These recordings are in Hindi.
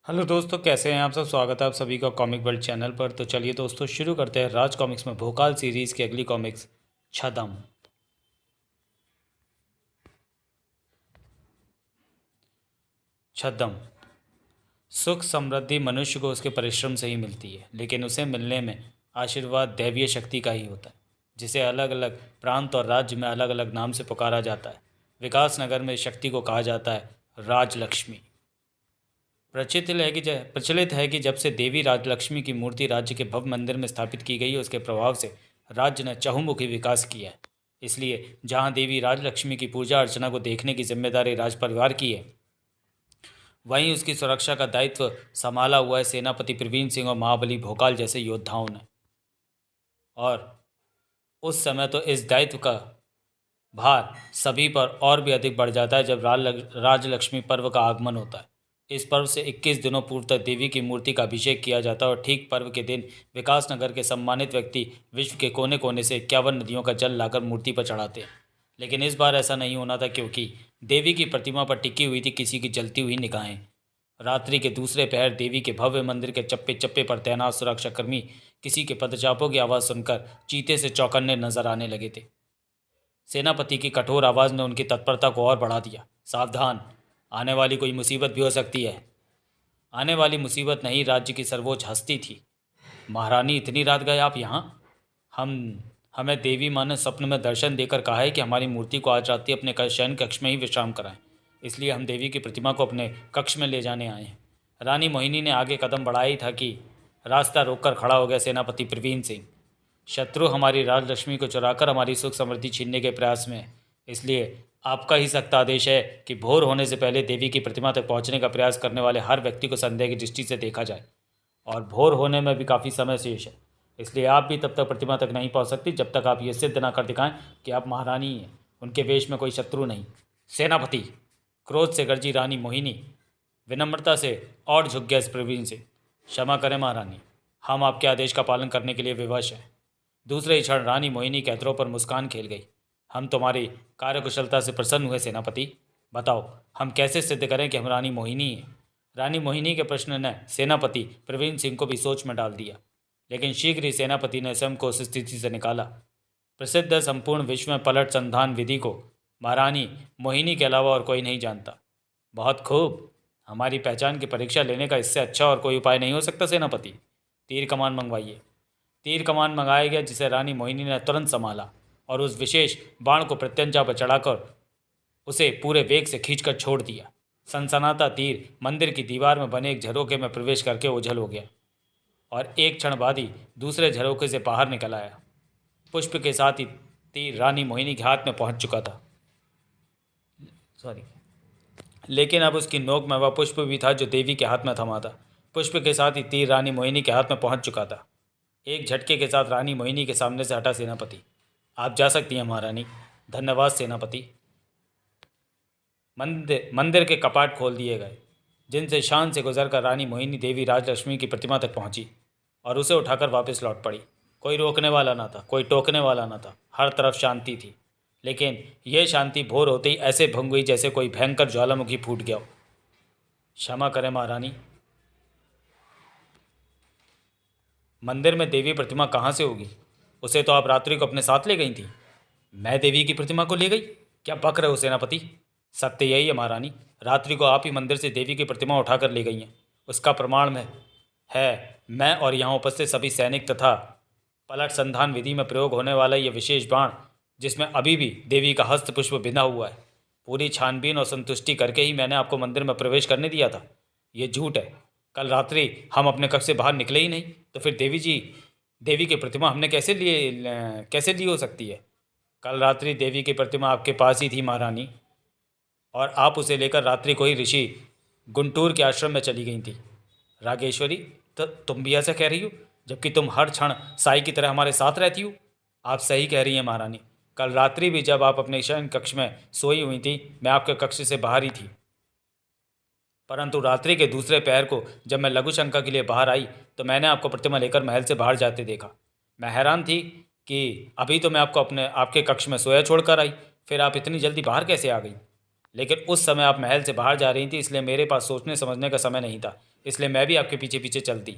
हेलो दोस्तों, कैसे हैं आप सब। स्वागत है आप सभी का कॉमिक वर्ल्ड चैनल पर। तो चलिए दोस्तों, शुरू करते हैं राज कॉमिक्स में भोकाल सीरीज़ की अगली कॉमिक्स, छदम। छदम। सुख समृद्धि मनुष्य को उसके परिश्रम से ही मिलती है, लेकिन उसे मिलने में आशीर्वाद दैवीय शक्ति का ही होता है, जिसे अलग अलग प्रांत और राज्य में अलग अलग नाम से पुकारा जाता है। विकास नगर में इस शक्ति को कहा जाता है राजलक्ष्मी। प्रचलित है कि जब से देवी राजलक्ष्मी की मूर्ति राज्य के भव्य मंदिर में स्थापित की गई है, उसके प्रभाव से राज्य ने चहुमुखी विकास किया है। इसलिए जहां देवी राजलक्ष्मी की पूजा अर्चना को देखने की जिम्मेदारी राज परिवार की है, वहीं उसकी सुरक्षा का दायित्व संभाला हुआ है सेनापति प्रवीण सिंह और महाबली भोकाल जैसे योद्धाओं ने। और उस समय तो इस दायित्व का भार सभी पर और भी अधिक बढ़ जाता है जब राजलक्ष्मी पर्व का आगमन होता है। इस पर्व से 21 दिनों पूर्व तक देवी की मूर्ति का अभिषेक किया जाता है और ठीक पर्व के दिन विकास नगर के सम्मानित व्यक्ति विश्व के कोने कोने से 51 नदियों का जल लाकर मूर्ति पर चढ़ाते हैं। लेकिन इस बार ऐसा नहीं होना था, क्योंकि देवी की प्रतिमा पर टिकी हुई थी किसी की जलती हुई निगाहें। रात्रि के दूसरे पहर देवी के भव्य मंदिर के चप्पे चप्पे पर तैनात सुरक्षाकर्मी किसी के पदचापों की आवाज़ सुनकर चीते से चौकन्ने नजर आने लगे थे। सेनापति की कठोर आवाज़ ने उनकी तत्परता को और बढ़ा दिया। सावधान, आने वाली कोई मुसीबत भी हो सकती है। आने वाली मुसीबत नहीं, राज्य की सर्वोच्च हस्ती थी। महारानी, इतनी रात गए आप यहाँ? हम हमें देवी माँ ने स्वप्न में दर्शन देकर कहा है कि हमारी मूर्ति को आज रात्रि अपने शयन कक्ष में ही विश्राम कराएं। इसलिए हम देवी की प्रतिमा को अपने कक्ष में ले जाने आए हैं। रानी मोहिनी ने आगे कदम बढ़ाया ही था कि रास्ता रोककर खड़ा हो गया सेनापति प्रवीण सिंह। शत्रु हमारी राजलक्ष्मी को चुराकर हमारी सुख समृद्धि छीनने के प्रयास में है। इसलिए आपका ही सख्त आदेश है कि भोर होने से पहले देवी की प्रतिमा तक पहुंचने का प्रयास करने वाले हर व्यक्ति को संदेह की दृष्टि से देखा जाए। और भोर होने में भी काफ़ी समय शेष है, इसलिए आप भी तब तक प्रतिमा तक नहीं पहुंच सकती जब तक आप ये सिद्ध ना कर दिखाएं कि आप महारानी ही हैं, उनके वेश में कोई शत्रु नहीं। सेनापति, क्रोध से गरजी रानी मोहिनी विनम्रता से और झुक गया प्रवीण से। क्षमा करें महारानी, हम आपके आदेश का पालन करने के लिए विवश हैं। दूसरे ही क्षण रानी मोहिनी के अधरों पर मुस्कान खेल गई। हम तुम्हारी कार्यकुशलता से प्रसन्न हुए सेनापति। बताओ, हम कैसे सिद्ध करें कि हम रानी मोहिनी हैं? रानी मोहिनी के प्रश्न ने सेनापति प्रवीण सिंह को भी सोच में डाल दिया, लेकिन शीघ्र ही सेनापति ने स्वयं को उस स्थिति से निकाला। प्रसिद्ध संपूर्ण विश्व में पलट संधान विधि को महारानी मोहिनी के अलावा और कोई नहीं जानता। बहुत खूब, हमारी पहचान की परीक्षा लेने का इससे अच्छा और कोई उपाय नहीं हो सकता सेनापति। तीर कमान मंगवाइए। तीर कमान मंगाया गया, जिसे रानी मोहिनी ने तुरंत संभाला और उस विशेष बाण को प्रत्यंचा पर चढ़ाकर उसे पूरे वेग से खींचकर छोड़ दिया। सनसनाता तीर मंदिर की दीवार में बने एक झरोखे में प्रवेश करके ओझल हो गया और एक क्षण बाद ही दूसरे झरोखे से बाहर निकल आया। पुष्प के साथ ही तीर रानी मोहिनी के हाथ में पहुंच चुका था। सॉरी, लेकिन अब उसकी नोक में वह पुष्प भी था जो देवी के हाथ में थमा था। पुष्प के साथ ही तीर रानी मोहिनी के हाथ में पहुंच चुका था। एक झटके के साथ रानी मोहिनी के सामने से हटा सेनापति। आप जा सकती हैं महारानी। धन्यवाद सेनापति। मंदिर के कपाट खोल दिए गए, जिनसे शान से गुजरकर रानी मोहिनी देवी राजलक्ष्मी की प्रतिमा तक पहुंची और उसे उठाकर वापस लौट पड़ी। कोई रोकने वाला ना था, कोई टोकने वाला ना था। हर तरफ शांति थी, लेकिन यह शांति भोर होते ही ऐसे भंग हुई जैसे कोई भयंकर ज्वालामुखी फूट गया हो। क्षमा करें महारानी, मंदिर में देवी प्रतिमा कहाँ से होगी? उसे तो आप रात्रि को अपने साथ ले गई थी। मैं देवी की प्रतिमा को ले गई? क्या बक रहे हो सेनापति? सत्य यही है महारानी, रात्रि को आप ही मंदिर से देवी की प्रतिमा उठाकर ले गई हैं। उसका प्रमाण में है मैं और यहाँ उपस्थित सभी सैनिक तथा पलट संधान विधि में प्रयोग होने वाला यह विशेष बाण, जिसमें अभी भी देवी का हस्त पुष्प बिंधा हुआ है। पूरी छानबीन और संतुष्टि करके ही मैंने आपको मंदिर में प्रवेश करने दिया था। ये झूठ है। कल रात्रि हम अपने कक्ष से बाहर निकले ही नहीं, तो फिर देवी की प्रतिमा हमने कैसे ली हो सकती है? कल रात्रि देवी की प्रतिमा आपके पास ही थी महारानी, और आप उसे लेकर रात्रि को ही ऋषि गुंटूर के आश्रम में चली गई थी। रागेश्वरी, तो तुम भी ऐसा कह रही हो, जबकि तुम हर क्षण साई की तरह हमारे साथ रहती हो। आप सही कह रही हैं महारानी। कल रात्रि भी जब आप अपने शयन कक्ष में सोई हुई थी, मैं आपके कक्ष से बाहर ही थी। परंतु रात्रि के दूसरे पहर को जब मैं लघु शंका के लिए बाहर आई, तो मैंने आपको प्रतिमा लेकर महल से बाहर जाते देखा। मैं हैरान थी कि अभी तो मैं आपको आपके कक्ष में सोया छोड़कर आई, फिर आप इतनी जल्दी बाहर कैसे आ गई? लेकिन उस समय आप महल से बाहर जा रही थी, इसलिए मेरे पास सोचने समझने का समय नहीं था, इसलिए मैं भी आपके पीछे पीछे चलती।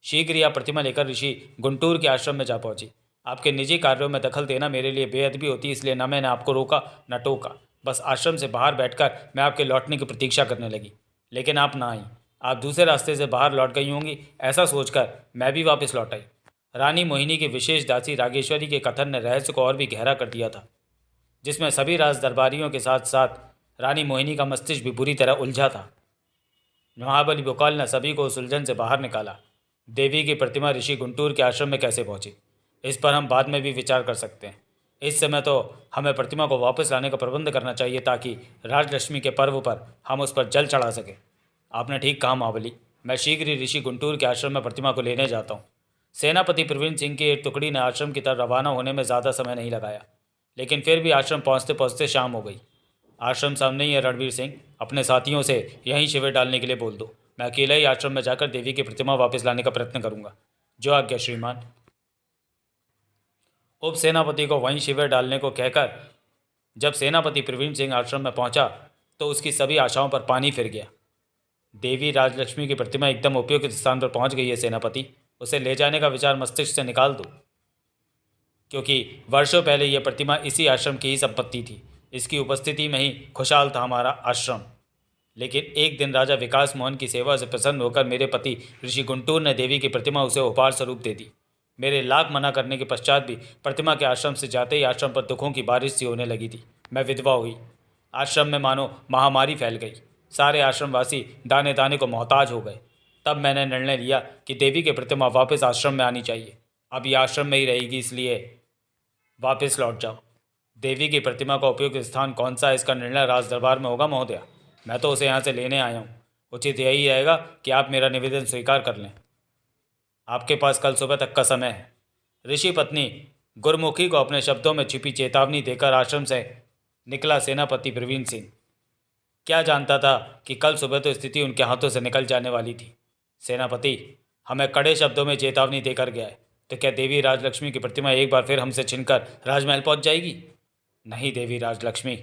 शीघ्र ही आप प्रतिमा लेकर ऋषि गुंटूर के आश्रम में जा पहुंची। आपके निजी कार्यों में दखल देना मेरे लिए बेअदबी होती, इसलिए न मैंने आपको रोका न टोका। बस आश्रम से बाहर बैठकर मैं आपके लौटने की प्रतीक्षा करने लगी, लेकिन आप ना आई। आप दूसरे रास्ते से बाहर लौट गई होंगी, ऐसा सोचकर मैं भी वापस लौट आई। रानी मोहिनी की विशेष दासी रागेश्वरी के कथन ने रहस्य को और भी गहरा कर दिया था, जिसमें सभी राज दरबारियों के साथ साथ रानी मोहिनी का मस्तिष्क भी बुरी तरह उलझा था। महाबली भोकाल ने सभी को उस उलझन से बाहर निकाला। देवी की प्रतिमा ऋषि गुंटूर के आश्रम में कैसे पहुंची, इस पर हम बाद में भी विचार कर सकते हैं। इस समय तो हमें प्रतिमा को वापस लाने का प्रबंध करना चाहिए, ताकि राजलक्ष्मी के पर्व पर हम उस पर जल चढ़ा सकें। आपने ठीक कहा महाबली, मैं शीघ्र ही ऋषि गुंटूर के आश्रम में प्रतिमा को लेने जाता हूँ। सेनापति प्रवीण सिंह की एक टुकड़ी ने आश्रम की तरफ रवाना होने में ज़्यादा समय नहीं लगाया, लेकिन फिर भी आश्रम पहुँचते पहुँचते शाम हो गई। आश्रम सामने ही है रणवीर सिंह, अपने साथियों से यहीं शिविर डालने के लिए बोल दो। मैं अकेला ही आश्रम में जाकर देवी की प्रतिमा वापस लाने का प्रयत्न करूंगा। जो आज्ञा श्रीमान। उप सेनापति को वहीं शिविर डालने को कहकर जब सेनापति प्रवीण सिंह आश्रम में पहुंचा तो उसकी सभी आशाओं पर पानी फिर गया। देवी राजलक्ष्मी की प्रतिमा एकदम उपयुक्त स्थान पर पहुंच गई है सेनापति, उसे ले जाने का विचार मस्तिष्क से निकाल दो, क्योंकि वर्षों पहले यह प्रतिमा इसी आश्रम की ही संपत्ति थी। इसकी उपस्थिति में ही खुशहाल था हमारा आश्रम। लेकिन एक दिन राजा विकास मोहन की सेवा से प्रसन्न होकर मेरे पति ऋषि गुंटूर ने देवी की प्रतिमा उसे उपहार स्वरूप दे दी। मेरे लाख मना करने के पश्चात भी प्रतिमा के आश्रम से जाते ही आश्रम पर दुखों की बारिश सी होने लगी थी। मैं विधवा हुई। आश्रम में मानो महामारी फैल गई। सारे आश्रमवासी दाने दाने को मोहताज हो गए। तब मैंने निर्णय लिया कि देवी की प्रतिमा वापस आश्रम में आनी चाहिए। अब ये आश्रम में ही रहेगी, इसलिए वापस लौट जाओ। देवी की प्रतिमा का उपयुक्त स्थान कौन सा है, इसका निर्णय राज दरबार में होगा महोदया। मैं तो उसे यहाँ से लेने आया हूँ। उचित यही रहेगा कि आप मेरा निवेदन स्वीकार कर लें। आपके पास कल सुबह तक का समय है। ऋषि पत्नी गुरमुखी को अपने शब्दों में छिपी चेतावनी देकर आश्रम से निकला सेनापति प्रवीण सिंह। क्या जानता था कि कल सुबह तो स्थिति उनके हाथों से निकल जाने वाली थी। सेनापति हमें कड़े शब्दों में चेतावनी देकर गया है, तो क्या देवी राजलक्ष्मी की प्रतिमा एक बार फिर हमसे छिनकर राजमहल पहुंच जाएगी? नहीं देवी राजलक्ष्मी,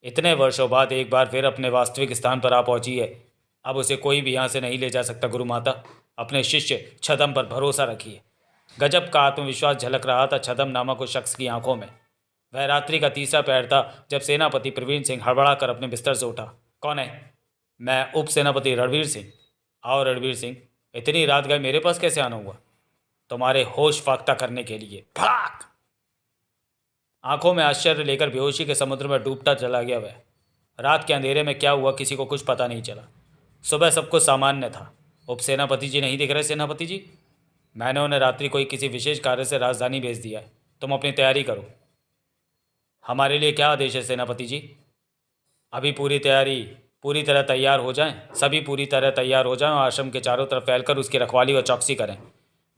इतने वर्षों बाद एक बार फिर अपने वास्तविक स्थान पर आ पहुंची है। अब उसे कोई भी यहाँ से नहीं ले जा सकता। गुरु माता, अपने शिष्य छदम पर भरोसा रखिए। गजब का आत्मविश्वास झलक रहा था छदम नामक उस शख्स की आंखों में। वह रात्रि का तीसरा पहर था जब सेनापति प्रवीण सिंह हड़बड़ा कर अपने बिस्तर से उठा। कौन है? मैं उप सेनापति रणवीर सिंह। आओ रणवीर सिंह, इतनी रात गए मेरे पास कैसे आना हुआ? तुम्हारे होश फाख्ता करने के लिए। भाग! आंखों में आश्चर्य लेकर बेहोशी के समुद्र में डूबता चला गया वह। रात के अंधेरे में क्या हुआ किसी को कुछ पता नहीं चला। सुबह सब कुछ सामान्य था। उप सेनापति जी नहीं दिख रहे सेनापति जी? मैंने उन्हें रात्रि कोई किसी विशेष कार्य से राजधानी भेज दिया है। तुम अपनी तैयारी करो। हमारे लिए क्या आदेश है सेनापति जी? अभी पूरी तरह तैयार हो जाएं। सभी पूरी तरह तैयार हो जाएं और आश्रम के चारों तरफ फैलकर उसकी रखवाली और चौकसी करें।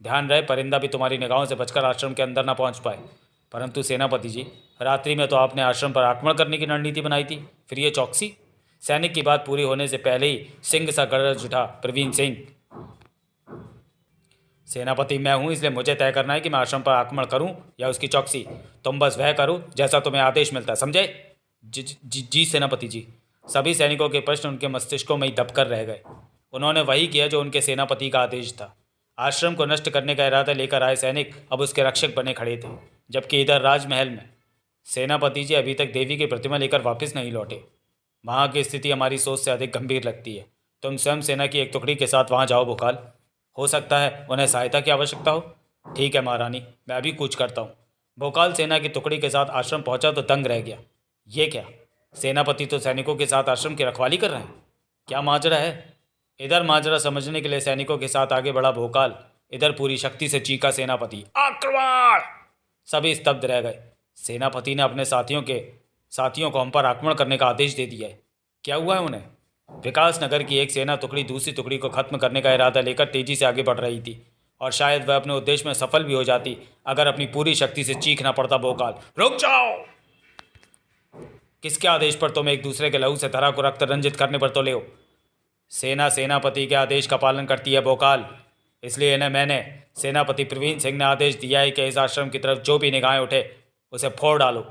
ध्यान रहे परिंदा भी तुम्हारी निगाहों से बचकर आश्रम के अंदर ना पहुंच पाए। परंतु सेनापति जी, रात्रि में तो आपने आश्रम पर आक्रमण करने की रणनीति बनाई थी, फिर ये चौकसी? सैनिक की बात पूरी होने से पहले ही सिंह सा गरज उठा प्रवीण सिंह। सेनापति मैं हूं, इसलिए मुझे तय करना है कि मैं आश्रम पर आक्रमण करूं या उसकी चौकसी। तुम बस वह करो जैसा तुम्हें आदेश मिलता है, समझे? जी सेनापति जी। सभी सैनिकों के प्रश्न उनके मस्तिष्कों में ही दबकर रह गए। उन्होंने वही किया जो उनके सेनापति का आदेश था। आश्रम को नष्ट करने का इरादा लेकर आए सैनिक अब उसके रक्षक बने खड़े थे, जबकि इधर राजमहल में सेनापति जी अभी तक देवी की प्रतिमा लेकर वापस नहीं लौटे। वहाँ की स्थिति हमारी सोच से अधिक गंभीर लगती है। तुम स्वयं सेना की एक टुकड़ी के साथ वहाँ जाओ भोकाल। हो सकता है उन्हें सहायता की आवश्यकता हो। ठीक है महारानी, मैं अभी कूच करता हूँ। भोकाल सेना की टुकड़ी के साथ आश्रम पहुँचा तो दंग रह गया। ये क्या, सेनापति तो सैनिकों के साथ आश्रम की रखवाली कर रहे हैं? क्या माजरा है? इधर माजरा समझने के लिए सैनिकों के साथ आगे बढ़ा भोकाल, इधर पूरी शक्ति से चीखा सेनापति आक्रमण। सभी स्तब्ध रह गए। सेनापति ने अपने साथियों को हम पर आक्रमण करने का आदेश दे दिया है। क्या हुआ है उन्हें? विकास नगर की एक सेना टुकड़ी दूसरी टुकड़ी को खत्म करने का इरादा लेकर तेजी से आगे बढ़ रही थी, और शायद वह अपने उद्देश्य में सफल भी हो जाती अगर अपनी पूरी शक्ति से चीखना पड़ता भोकाल रुक जाओ। किसके आदेश पर तुम एक दूसरे के लहू से धरा को रक्त रंजित करने पर तुले हो? सेना सेनापति के आदेश का पालन करती है भोकाल, इसलिए इन्हें मैंने सेनापति प्रवीण सिंह ने आदेश दिया है कि इस आश्रम की तरफ जो भी निगाहें उठे उसे फोड़ डालो।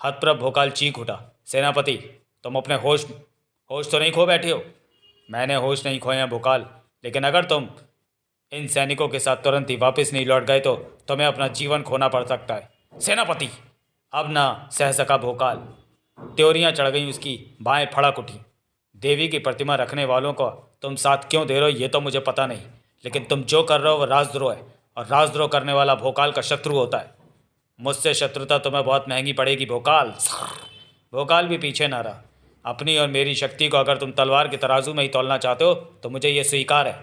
हतप्रभ भोकाल चीख उठा। सेनापति, तुम अपने होश होश तो नहीं खो बैठे हो? मैंने होश नहीं खोए हैं भोकाल, लेकिन अगर तुम इन सैनिकों के साथ तुरंत ही वापस नहीं लौट गए तो तुम्हें अपना जीवन खोना पड़ सकता है। सेनापति! अब ना सह सका भोकाल। त्योरियां चढ़ गईं उसकी, बाहें फड़क उठी। देवी की प्रतिमा रखने वालों को तुम साथ क्यों दे रहे हो ये तो मुझे पता नहीं, लेकिन तुम जो कर रहे हो वो राजद्रोह है, और राजद्रोह करने वाला भोकाल का शत्रु होता है। मुझसे शत्रुता तुम्हें बहुत महंगी पड़ेगी भोकाल। भोकाल भी पीछे ना रहा। अपनी और मेरी शक्ति को अगर तुम तलवार के तराजू में ही तोलना चाहते हो तो मुझे ये स्वीकार है।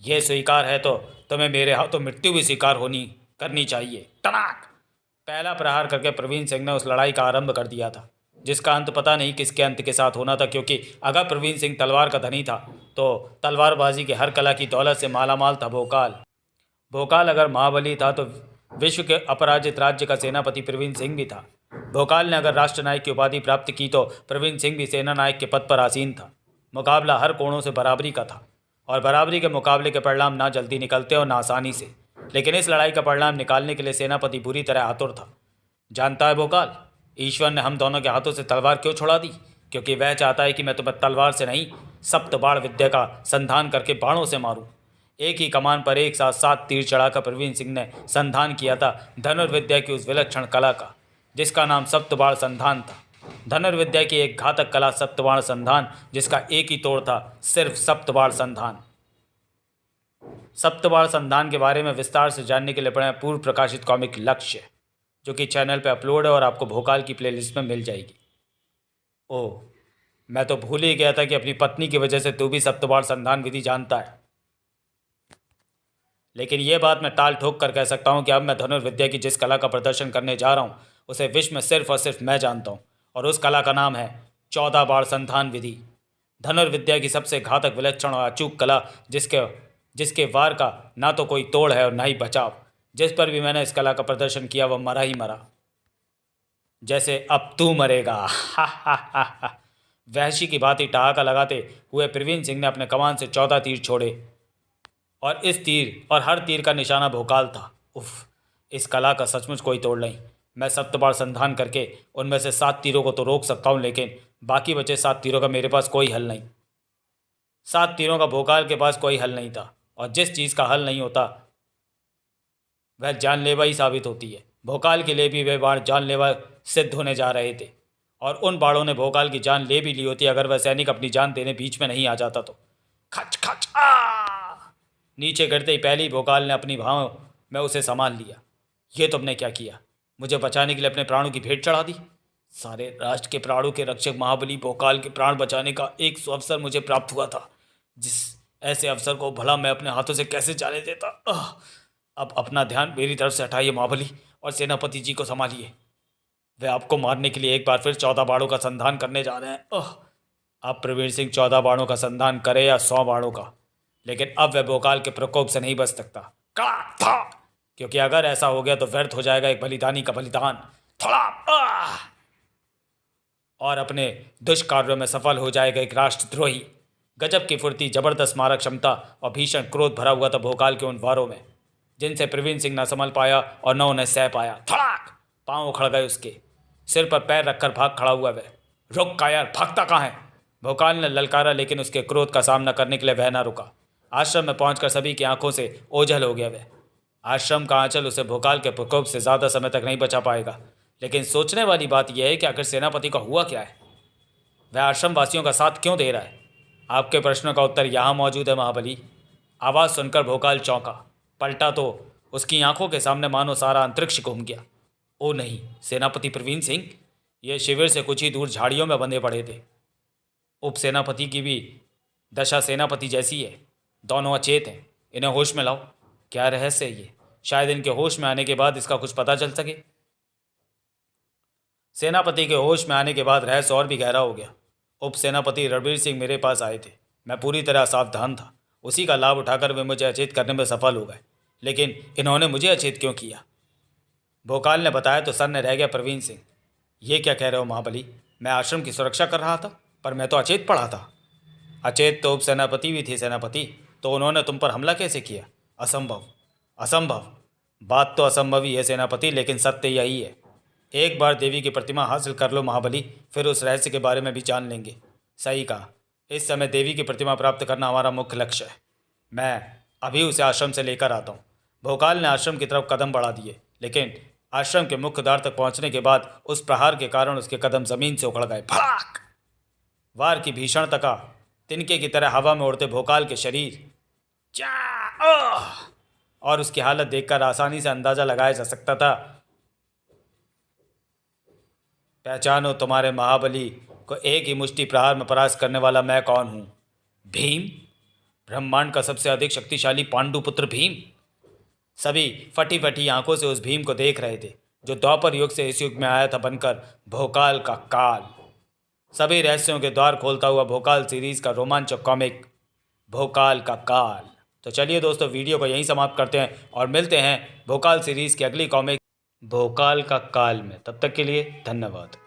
ये स्वीकार है तो तुम्हें मेरे हाथों मृत्यु भी स्वीकार होनी करनी चाहिए। टनाक! पहला प्रहार करके प्रवीण सिंह ने उस लड़ाई का आरंभ कर दिया था, जिसका अंत पता नहीं किसके अंत के साथ होना था, क्योंकि अगर प्रवीण सिंह तलवार का धनी था तो तलवारबाजी के हर कला की दौलत से मालामाल था भोकाल। भोकाल अगर महाबली था तो विश्व के अपराजित राज्य का सेनापति प्रवीण सिंह भी था। भोकाल ने अगर राष्ट्रनायक की उपाधि प्राप्त की तो प्रवीण सिंह भी सेना नायक के पद पर आसीन था। मुकाबला हर कोणों से बराबरी का था, और बराबरी के मुकाबले के परिणाम ना जल्दी निकलते और ना आसानी से, लेकिन इस लड़ाई का परिणाम निकालने के लिए सेनापति बुरी तरह आतुर था। जानता है भोकाल, ईश्वर ने हम दोनों के हाथों से तलवार क्यों छुड़ा दी? क्योंकि वह चाहता है कि मैं तुम्हें तलवार से नहीं, सप्त बाण विद्या का संधान करके बाणों से मारूं। एक ही कमान पर एक साथ 7 तीर चढ़ाकर प्रवीण सिंह ने संधान किया था धनुर्विद्या की उस विलक्षण कला का, जिसका नाम सप्तबाण संधान था। धनुर्विद्या की एक घातक कला सप्तबाण संधान, जिसका एक ही तोड़ था, सिर्फ सप्तबाण संधान। सप्तबाण संधान के बारे में विस्तार से जानने के लिए पढ़ें पूर्व प्रकाशित कॉमिक लक्ष्य, जो कि चैनल पर अपलोड है और आपको भोकाल की प्लेलिस्ट में मिल जाएगी। ओह, मैं तो भूल ही गया था कि अपनी पत्नी की वजह से तू भी सप्तबाण संधान विधि जानता है। लेकिन यह बात मैं टाल ठोक कर कह सकता हूं कि अब मैं धनुर्विद्या की जिस कला का प्रदर्शन करने जा रहा हूं उसे विश्व में सिर्फ और सिर्फ मैं जानता हूं, और उस कला का नाम है 14 बाण संधान विधि। धनुर्विद्या की सबसे घातक, विलक्षण और अचूक कला, जिसके जिसके वार का ना तो कोई तोड़ है और ना ही बचाव। जिस पर भी मैंने इस कला का प्रदर्शन किया वह मरा ही मरा, जैसे अब तू मरेगा। हा हा हा हा। वहशी की भांति ठहाका लगाते हुए प्रवीण सिंह ने अपने कमान से 14 तीर छोड़े, और हर तीर का निशाना भोकाल था। उफ, इस कला का सचमुच कोई तोड़ नहीं। मैं सप्तबाण संधान करके उनमें से 7 तीरों को तो रोक सकता हूँ, लेकिन बाकी बचे 7 तीरों का मेरे पास कोई हल नहीं। 7 तीरों का भोकाल के पास कोई हल नहीं था, और जिस चीज़ का हल नहीं होता वह जानलेवा ही साबित होती है। भोकाल के लिए भी वे बाण जानलेवा सिद्ध होने जा रहे थे, और उन बाणों ने भोकाल की जान ले भी ली होती अगर वह सैनिक अपनी जान देने बीच में नहीं आ जाता तो। खच खच आ! नीचे गिरते ही पहले ही भोकाल ने अपनी भाव में उसे संभाल लिया। ये तुमने क्या किया? मुझे बचाने के लिए अपने प्राणों की भेंट चढ़ा दी? सारे राष्ट्र के प्राणों के रक्षक महाबली भोकाल के प्राण बचाने का एक अवसर मुझे प्राप्त हुआ था, जिस ऐसे अवसर को भला मैं अपने हाथों से कैसे जाने देता। अब अपना ध्यान मेरी तरफ से हटाइए महाबली, और सेनापति जी को संभालिए। वे आपको मारने के लिए एक बार फिर 14 बाणों का संधान करने जा रहे हैं। अब प्रवीण सिंह 14 बाणों का संधान करे या 100 बाणों का, लेकिन अब वह भोकाल के प्रकोप से नहीं बच सकता। कड़ाक था, क्योंकि अगर ऐसा हो गया तो व्यर्थ हो जाएगा एक बलिदानी का बलिदान। थोड़ा और अपने दुष्कार्यों में सफल हो जाएगा एक राष्ट्रद्रोही। गजब की फुर्ती, जबरदस्त मारक क्षमता और भीषण क्रोध भरा हुआ था भोकाल के उन वारों में, जिनसे प्रवीण सिंह न संभल पाया और न उन्हें सह पाया। थड़ाक! पांव उखड़ गए उसके। सिर पर पैर रखकर भाग खड़ा हुआ वह। रुक कायर, भागता कहाँ है? भोकाल ने ललकारा, लेकिन उसके क्रोध का सामना करने के लिए वह न रुका। आश्रम में पहुंचकर सभी की आंखों से ओझल हो गया वह। आश्रम का आंचल उसे भोकाल के प्रकोप से ज़्यादा समय तक नहीं बचा पाएगा, लेकिन सोचने वाली बात यह है कि आखिर सेनापति का हुआ क्या है? वह आश्रम वासियों का साथ क्यों दे रहा है? आपके प्रश्नों का उत्तर यहाँ मौजूद है महाबली। आवाज़ सुनकर भोकाल चौंका, पलटा तो उसकी आंखों के सामने मानो सारा अंतरिक्ष घूम गया। ओ नहीं, सेनापति प्रवीण सिंह ये शिविर से कुछ ही दूर झाड़ियों में बंधे पड़े थे। उप सेनापति की भी दशा सेनापति जैसी है, दोनों अचेत हैं। इन्हें होश में लाओ। क्या रहस्य है ये? शायद इनके होश में आने के बाद इसका कुछ पता चल सके। सेनापति के होश में आने के बाद रहस्य और भी गहरा हो गया। उप सेनापति रणबीर सिंह मेरे पास आए थे। मैं पूरी तरह सावधान था। उसी का लाभ उठाकर वे मुझे अचेत करने में सफल हो गए, लेकिन इन्होंने मुझे अचेत क्यों किया? भोकाल ने बताया तो सर ने रह गया। प्रवीण सिंह, ये क्या कह रहे हो महाबली? मैं आश्रम की सुरक्षा कर रहा था, पर मैं तो अचेत पड़ा था। अचेत तो उप सेनापति भी थे सेनापति, तो उन्होंने तुम पर हमला कैसे किया? असंभव। असंभव बात तो असंभव ही है सेनापति, लेकिन सत्य यही है। एक बार देवी की प्रतिमा हासिल कर लो महाबली, फिर उस रहस्य के बारे में भी जान लेंगे। सही कहा। इस समय देवी की प्रतिमा प्राप्त करना हमारा मुख्य लक्ष्य है। मैं अभी उसे आश्रम से लेकर आता हूँ। भोकाल ने आश्रम की तरफ कदम बढ़ा दिए, लेकिन आश्रम के मुख्य द्वार तक पहुंचने के बाद उस प्रहार के कारण उसके कदम जमीन से उखड़ गए। भाग! वार की भीषणता का तिनके की तरह हवा में उड़ते भोकाल के शरीर और उसकी हालत देखकर आसानी से अंदाजा लगाया जा सकता था। पहचानो तुम्हारे महाबली को एक ही मुष्टि प्रहार में परास्त करने वाला मैं कौन हूं? भीम, ब्रह्मांड का सबसे अधिक शक्तिशाली पांडुपुत्र भीम। सभी फटी फटी आंखों से उस भीम को देख रहे थे जो द्वापर युग से इस युग में आया था बनकर भोकाल का काल। सभी रहस्यों के द्वार खोलता हुआ भोकाल सीरीज का रोमांचक कॉमिक भोकाल का काल। तो चलिए दोस्तों, वीडियो को यहीं समाप्त करते हैं और मिलते हैं भोकाल सीरीज की अगली कॉमिक भोकाल का काल में। तब तक के लिए धन्यवाद।